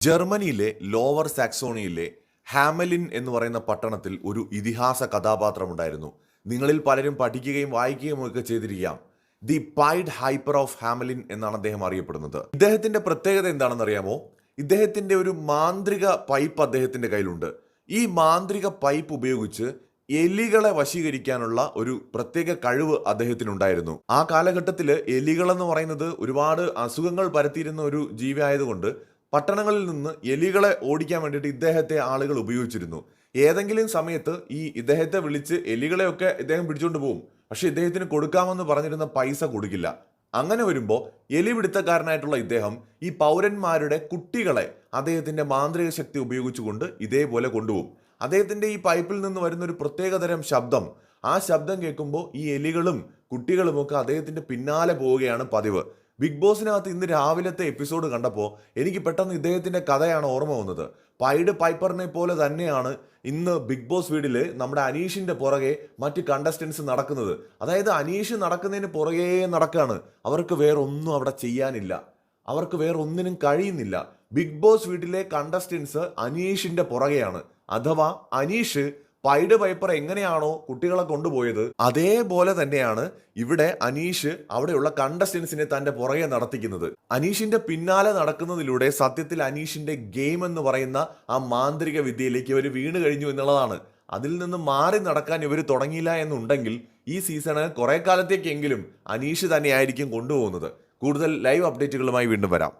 ജർമ്മനിയിലെ lower സാക്സോണിയിലെ Hamelin എന്ന് പറയുന്ന പട്ടണത്തിൽ ഒരു ഇതിഹാസ കഥാപാത്രമുണ്ടായിരുന്നു. നിങ്ങളിൽ പലരും പഠിക്കുകയും വായിക്കുകയും ഒക്കെ ചെയ്തിരിക്കാം. The pied piper of Hamelin എന്നാണ് അദ്ദേഹം അറിയപ്പെടുന്നത്. ഇദ്ദേഹത്തിന്റെ പ്രത്യേകത എന്താണെന്ന് അറിയാമോ? ഇദ്ദേഹത്തിന്റെ ഒരു മാന്ത്രിക പൈപ്പ് അദ്ദേഹത്തിന്റെ കയ്യിലുണ്ട്. ഈ മാന്ത്രിക പൈപ്പ് ഉപയോഗിച്ച് എലികളെ വശീകരിക്കാനുള്ള ഒരു പ്രത്യേക കഴിവ് അദ്ദേഹത്തിനുണ്ടായിരുന്നു. ആ കാലഘട്ടത്തിൽ എലികളെന്ന് പറയുന്നത് ഒരുപാട് അസുഖങ്ങൾ പരത്തിയിരുന്ന ഒരു ജീവി ആയതുകൊണ്ട് പട്ടണങ്ങളിൽ നിന്ന് എലികളെ ഓടിക്കാൻ വേണ്ടിയിട്ട് ഇദ്ദേഹത്തെ ആളുകൾ ഉപയോഗിച്ചിരുന്നു. ഏതെങ്കിലും സമയത്ത് ഇദ്ദേഹത്തെ വിളിച്ച് എലികളെയൊക്കെ ഇദ്ദേഹം പിടിച്ചുകൊണ്ട് പോകും. പക്ഷെ ഇദ്ദേഹത്തിന് കൊടുക്കാമെന്ന് പറഞ്ഞിരുന്ന പൈസ കൊടുക്കില്ല. അങ്ങനെ വരുമ്പോൾ എലിപിടുത്തക്കാരനായിട്ടുള്ള ഇദ്ദേഹം ഈ പൗരന്മാരുടെ കുട്ടികളെ അദ്ദേഹത്തിന്റെ മാന്ത്രിക ശക്തി ഉപയോഗിച്ചുകൊണ്ട് ഇതേപോലെ കൊണ്ടുപോകും. അദ്ദേഹത്തിന്റെ ഈ പൈപ്പിൽ നിന്ന് വരുന്ന ഒരു പ്രത്യേകതരം ശബ്ദം, ആ ശബ്ദം കേൾക്കുമ്പോൾ ഈ എലികളും കുട്ടികളുമൊക്കെ അദ്ദേഹത്തിന്റെ പിന്നാലെ പോവുകയാണ് പതിവ്. ബിഗ് ബോസിനകത്ത് ഇന്ന് രാവിലത്തെ എപ്പിസോഡ് കണ്ടപ്പോൾ എനിക്ക് പെട്ടെന്ന് ഇദ്ദേഹത്തിന്റെ കഥയാണ് ഓർമ്മ വന്നത്. പൈഡ് പൈപ്പറിനെ പോലെ തന്നെയാണ് ഇന്ന് ബിഗ് ബോസ് വീടിൽ നമ്മുടെ അനീഷിന്റെ പുറകെ മറ്റ് കണ്ടസ്റ്റൻസ് നടക്കുന്നത്. അതായത് അനീഷ് നടക്കുന്നതിന് പുറകെ നടക്കുകയാണ്. അവർക്ക് വേറൊന്നും അവിടെ ചെയ്യാനില്ല, അവർക്ക് വേറെ ഒന്നിനും കഴിയുന്നില്ല. ബിഗ് ബോസ് വീട്ടിലെ കണ്ടസ്റ്റൻസ് അനീഷിന്റെ പുറകെയാണ്. അഥവാ അനീഷ് പൈഡ് പൈപ്പർ എങ്ങനെയാണോ കുട്ടികളെ കൊണ്ടുപോയത്, അതേപോലെ തന്നെയാണ് ഇവിടെ അനീഷ് അവിടെയുള്ള കണ്ടസ്റ്റൻസിനെ തന്റെ പുറകെ നടത്തിക്കുന്നത്. അനീഷിന്റെ പിന്നാലെ നടക്കുന്നതിലൂടെ സത്യത്തിൽ അനീഷിന്റെ ഗെയിം എന്ന് പറയുന്ന ആ മാന്ത്രിക വിദ്യയിലേക്ക് ഇവർ വീണ് കഴിഞ്ഞു എന്നുള്ളതാണ്. അതിൽ നിന്ന് മാറി നടക്കാൻ ഇവർ തുടങ്ങിയില്ല എന്നുണ്ടെങ്കിൽ ഈ സീസണ് കുറെ കാലത്തേക്കെങ്കിലും അനീഷ് തന്നെയായിരിക്കും കൊണ്ടുപോകുന്നത്. കൂടുതൽ ലൈവ് അപ്ഡേറ്റുകളുമായി വീണ്ടും വരാം.